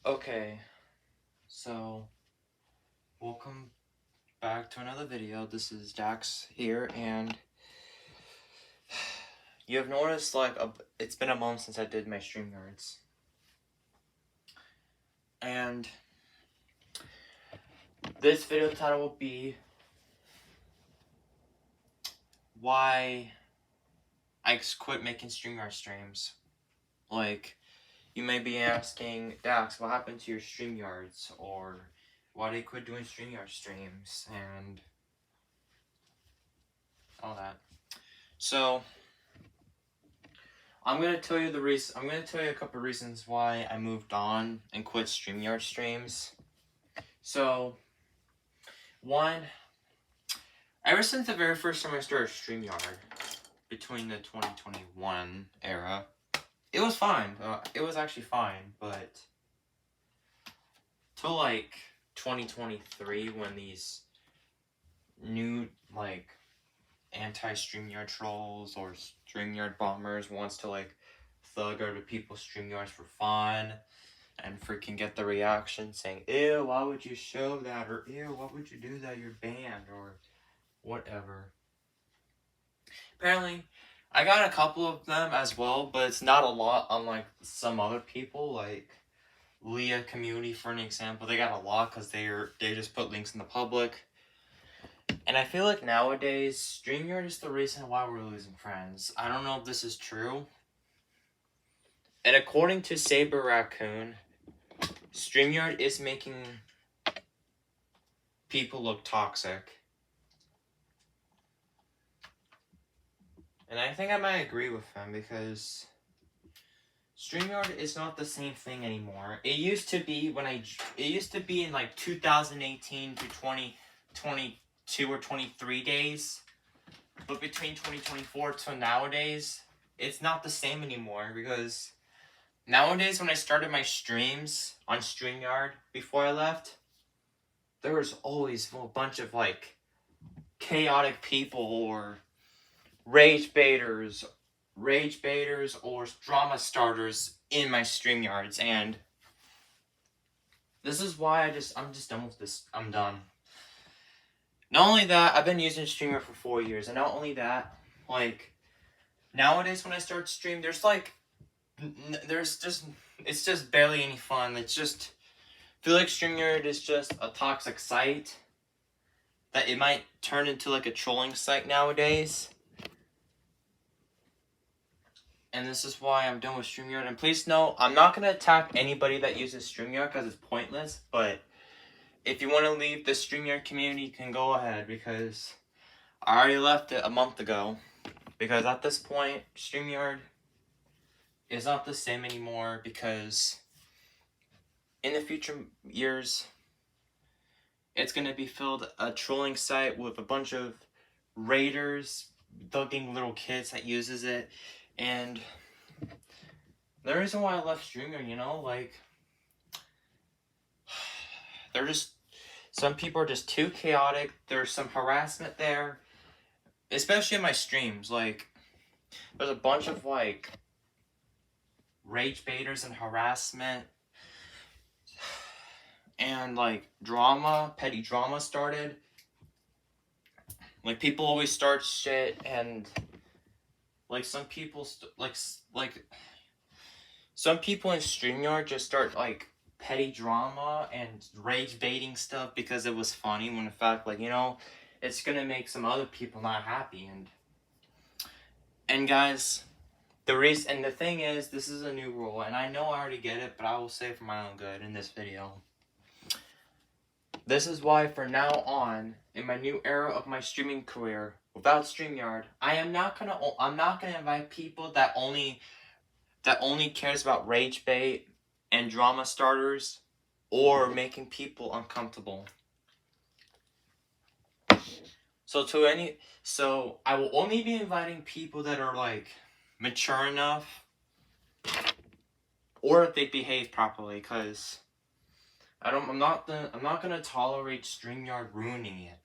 Okay, so welcome back to another video. This is Dax here, and you have noticed it's been a month since I did my StreamYards. And this video title will be why I quit making StreamYard streams. Like, you may be asking, Dax, what happened to your StreamYards? Or why did you quit doing StreamYard streams? And all that. So I'm gonna tell you a couple reasons why I moved on and quit StreamYard streams. So, one, ever since the very first time I started StreamYard, between the 2021 era, it was fine. It was actually fine, but till like 2023, when these new anti-StreamYard trolls or StreamYard bombers wants to thug over people's StreamYards for fun and freaking get the reaction saying, ew, why would you show that? Or ew, why would you do that? You're banned or whatever. Apparently, I got a couple of them as well, but it's not a lot, unlike some other people, like Leah Community, for an example. They got a lot because they just put links in the public. And I feel like nowadays, StreamYard is the reason why we're losing friends. I don't know if this is true. And according to Saber Raccoon, StreamYard is making people look toxic. And I think I might agree with him because StreamYard is not the same thing anymore. It used to be in like 2018 to 2022 or 23 days. But between 2024 to nowadays, it's not the same anymore because nowadays when I started my streams on StreamYard before I left, there was always a bunch of chaotic people or rage baiters or drama starters in my StreamYards, and this is why I'm just done with this. I'm done. Not only that, I've been using StreamYard for 4 years, and not only that, nowadays when I start stream, it's just barely any fun. It's just, I feel like StreamYard is just a toxic site that it might turn into a trolling site nowadays. And this is why I'm done with StreamYard. And please note, I'm not going to attack anybody that uses StreamYard because it's pointless. But if you want to leave the StreamYard community, you can go ahead because I already left it a month ago. Because at this point, StreamYard is not the same anymore because in the future years, it's going to be filled a trolling site with a bunch of raiders, thugging little kids that uses it. And the reason why I left StreamYard, some people are just too chaotic. There's some harassment there, especially in my streams. There's a bunch of rage baiters and harassment, and petty drama started. People always start shit, and some people some people in StreamYard just start petty drama and rage baiting stuff because it was funny, when in fact it's gonna make some other people not happy. And guys, the thing is, this is a new rule, and I know I already get it, but I will say it for my own good in this video. This is why from now on, in my new era of my streaming career, without StreamYard, I'm not gonna invite people that only cares about rage bait and drama starters or making people uncomfortable. So I will only be inviting people that are mature enough, or if they behave properly, because I'm not gonna tolerate StreamYard ruining it.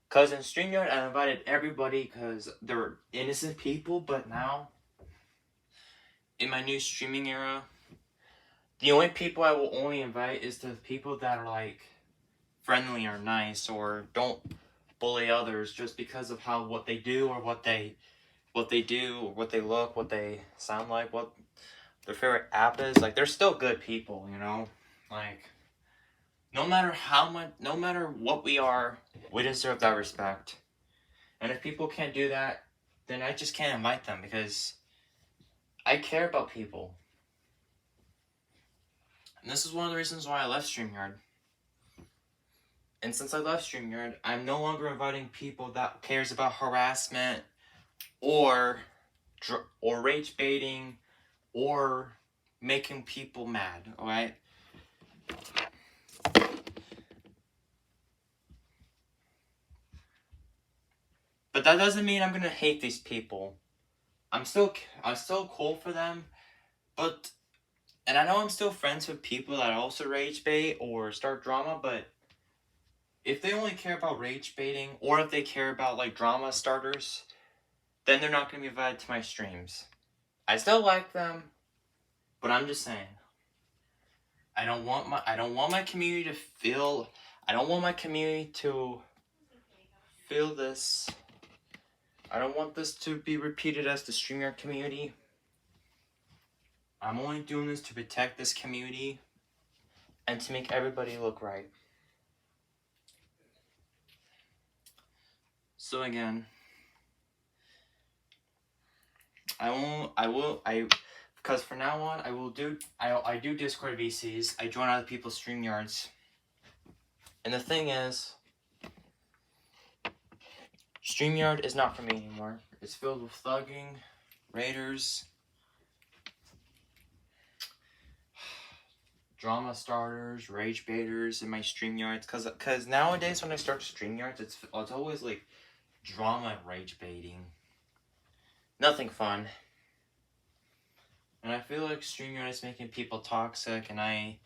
Because in StreamYard, I invited everybody because they're innocent people, but now in my new streaming era, the only people I will only invite is the people that are like friendly or nice or don't bully others just because of what they do or what they do or what they look, what they sound like, what their favorite app is. Like, they're still good people, you know? Like, no matter no matter what we are, we deserve that respect. And if people can't do that, then I just can't invite them because I care about people. And this is one of the reasons why I left StreamYard. And since I left StreamYard, I'm no longer inviting people that cares about harassment or rage baiting or making people mad, alright? But that doesn't mean I'm gonna hate these people. I'm still cool for them, and I know I'm still friends with people that also rage bait or start drama, but if they only care about rage baiting, or if they care about like drama starters, then they're not gonna be invited to my streams. I still like them, but I'm just saying. I don't want my community to feel this. I don't want this to be repeated as the StreamYard community. I'm only doing this to protect this community and to make everybody look right. So again, because from now on, I do Discord VCs, I join other people's StreamYards. And the thing is, StreamYard is not for me anymore. It's filled with thugging, raiders, drama starters, rage baiters in my StreamYards. Cause nowadays when I start StreamYards, it's always like drama and rage baiting. Nothing fun. And I feel like StreamYard is making people toxic, and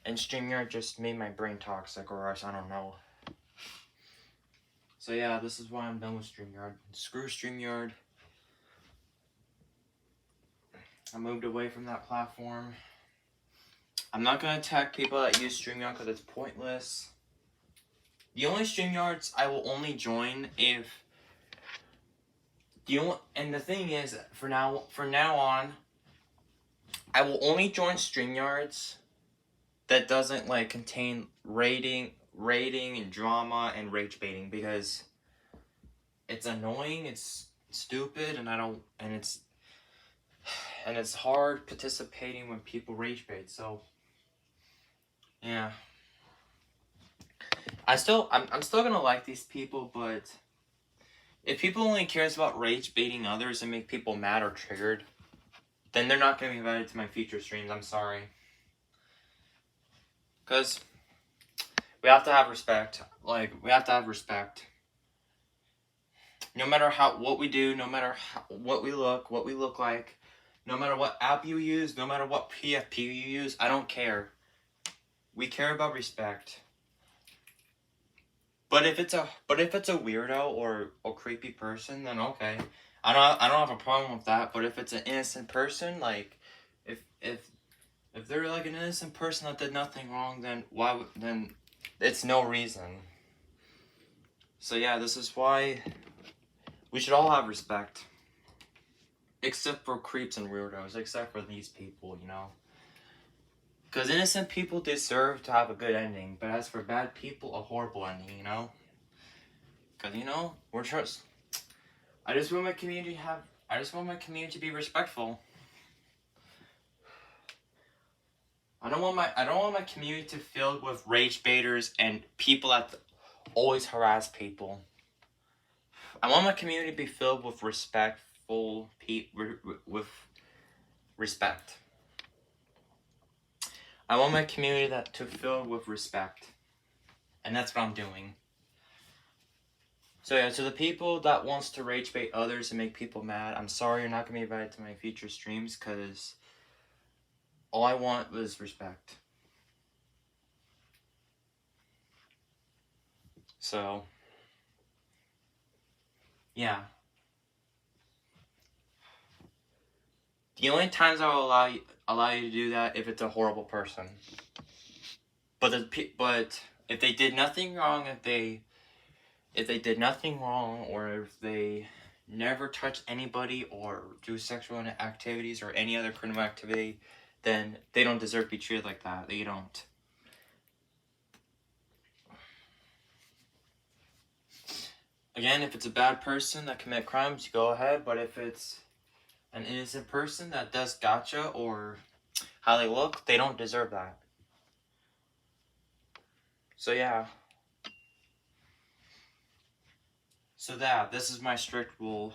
StreamYard just made my brain toxic, or else I don't know. So yeah, this is why I'm done with StreamYard. Screw StreamYard. I moved away from that platform. I'm not gonna attack people that use StreamYard because it's pointless. The only StreamYards I will only join if and the thing is, from now on, I will only join StreamYards that doesn't like contain raiding and drama and rage baiting, because it's annoying, it's stupid, and it's hard participating when people rage bait. So yeah, I'm still gonna like these people, but if people only cares about rage baiting others and make people mad or triggered, then they're not gonna be invited to my future streams. I'm sorry. Because we have to have respect. Like, we have to have respect. No matter what we do, no matter what we look like, no matter what app you use, no matter what PFP you use, I don't care. We care about respect. But if it's a weirdo or a creepy person, then okay. I don't have a problem with that. But if it's an innocent person, like if they're like an innocent person that did nothing wrong, then then it's no reason. So yeah, this is why we should all have respect. Except for creeps and weirdos, except for these people, you know. Because innocent people deserve to have a good ending, but as for bad people, a horrible ending, you know? Because, you know, I just want my community to be respectful. I don't want my community to fill with rage baiters and people that always harass people. I want my community to be filled with respectful with respect. I want my community to fill with respect. And that's what I'm doing. So yeah, to the people that wants to rage bait others and make people mad, I'm sorry you're not going to be invited to my future streams, because all I want was respect. So, yeah. The only times I will allow you to do that if it's a horrible person. But if they did nothing wrong, if they did nothing wrong, or if they never touch anybody or do sexual activities or any other criminal activity, then they don't deserve to be treated like that. They don't. Again, if it's a bad person that commit crimes, you go ahead. But if it's an innocent person that does gotcha or how they look, they don't deserve that. So yeah. So this is my strict rule.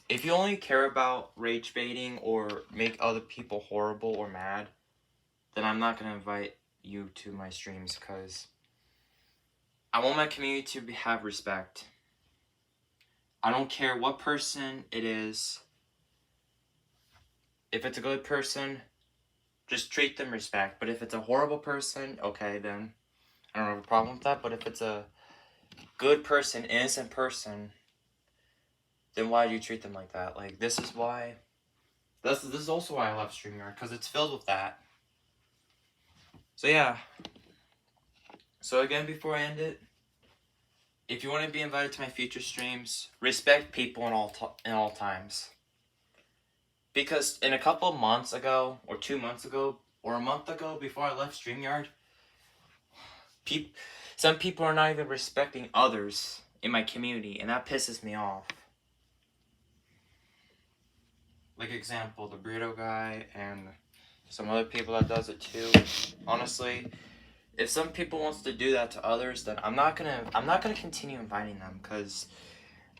If you only care about rage baiting or make other people horrible or mad, then I'm not going to invite you to my streams, because I want my community to have respect. I don't care what person it is. If it's a good person, just treat them respect. But if it's a horrible person, okay, then I don't have a problem with that. But if it's a good person, innocent person, then why do you treat them like that? Like, this is why. This is also why I love StreamYard, because it's filled with that. So yeah. So again, before I end it, if you want to be invited to my future streams, respect people in all times. Because in a couple of months ago, or 2 months ago, or a month ago, before I left StreamYard, some people are not even respecting others in my community, and that pisses me off. Like, example, the burrito guy and some other people that does it too. Honestly, if some people wants to do that to others, then I'm not gonna continue inviting them, because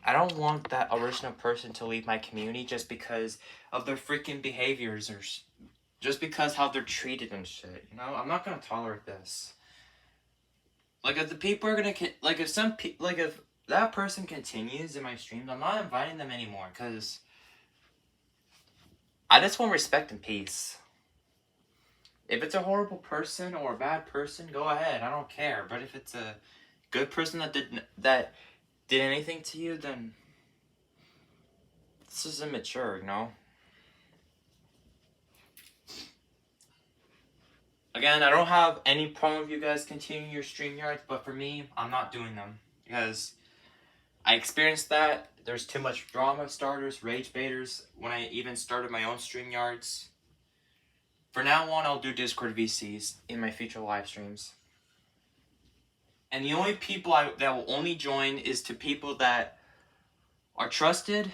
I don't want that original person to leave my community just because of their freaking behaviors, or just because how they're treated and shit. You know, I'm not gonna tolerate this. Like, if the people are gonna if that person continues in my streams, I'm not inviting them anymore, because I just want respect and peace. If it's a horrible person or a bad person, go ahead. I don't care. But if it's a good person that did anything to you, then this is immature, you know? Again, I don't have any problem with you guys continuing your StreamYards, but for me, I'm not doing them. Because I experienced that. There's too much drama starters, rage baiters, when I even started my own StreamYards. For now on, I'll do Discord VCs in my future live streams. And the only people that will only join is to people that are trusted,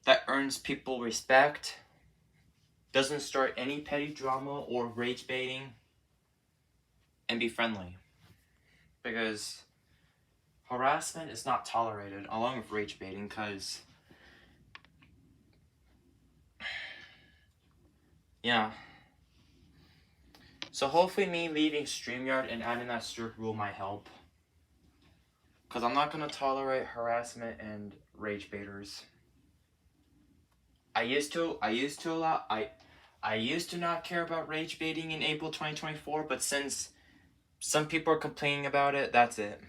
that earns people respect, doesn't start any petty drama or rage baiting, and be friendly. Because harassment is not tolerated, along with rage baiting, because yeah. So hopefully me leaving StreamYard and adding that strict rule might help. Because I'm not going to tolerate harassment and rage baiters. I used to not care about rage baiting in April 2024, but since some people are complaining about it, that's it.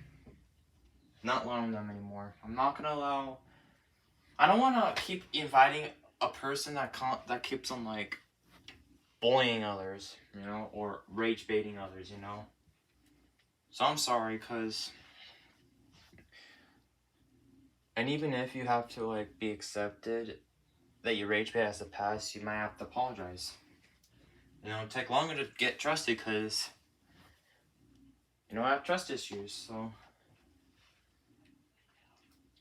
Not allowing them anymore. I'm not going to allow... I don't want to keep inviting a person that keeps on, like, bullying others, you know, or rage baiting others, you know. So I'm sorry, because... And even if you have to, like, be accepted that your rage bait has to pass, you might have to apologize. You know, take longer to get trusted, because, you know, I have trust issues,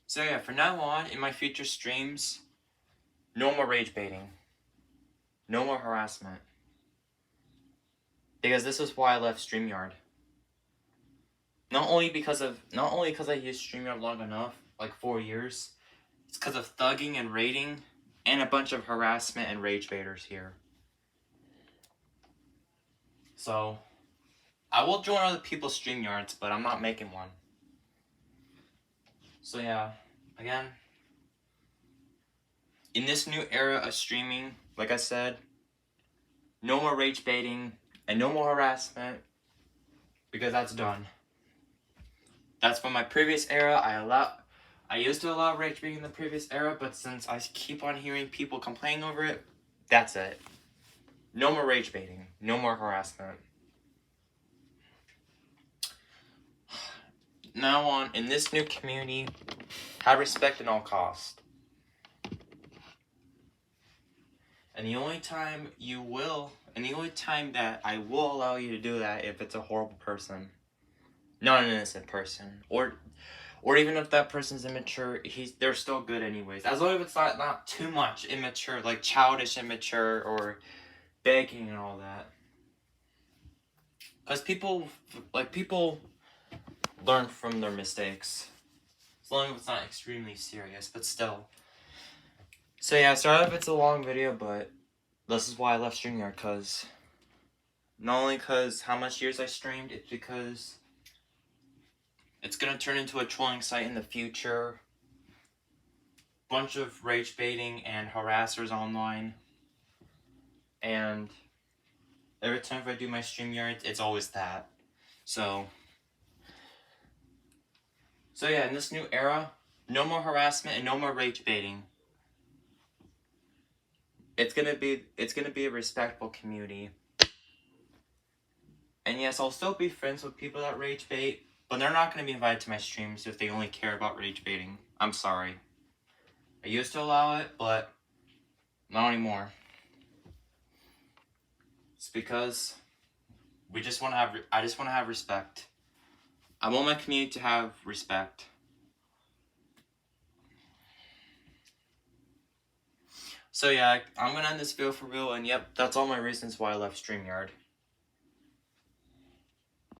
So yeah, for now on, in my future streams, no more rage baiting. No more harassment. Because this is why I left StreamYard. Not only because I used StreamYard long enough, like 4 years, it's because of thugging and raiding, and a bunch of harassment and rage baiters here. So, I will join other people's StreamYards, but I'm not making one. So yeah, again, in this new era of streaming, like I said, no more rage baiting and no more harassment, because that's done. That's from my previous era. I used to allow rage baiting in the previous era, but since I keep on hearing people complaining over it, that's it. No more rage baiting. No more harassment. Now on, in this new community, have respect at all costs. And the only time that I will allow you to do that if it's a horrible person. Not an innocent person. Or even if that person's immature, they're still good anyways. As long as it's not too much immature, like childish immature or begging and all that. Because people learn from their mistakes. As long as it's not extremely serious, but still. So yeah, sorry if it's a long video, but this is why I left StreamYard, because not only because how much years I streamed, it's because it's gonna turn into a trolling site in the future. Bunch of rage baiting and harassers online. And every time I do my StreamYard, it's always that. So yeah, in this new era, no more harassment and no more rage baiting. It's gonna be a respectful community. And yes, I'll still be friends with people that rage bait, but they're not gonna be invited to my streams if they only care about rage baiting. I'm sorry. I used to allow it, but not anymore. It's because I just want to have respect. I want my community to have respect. So yeah, I'm gonna end this video for real, and yep, that's all my reasons why I left StreamYard.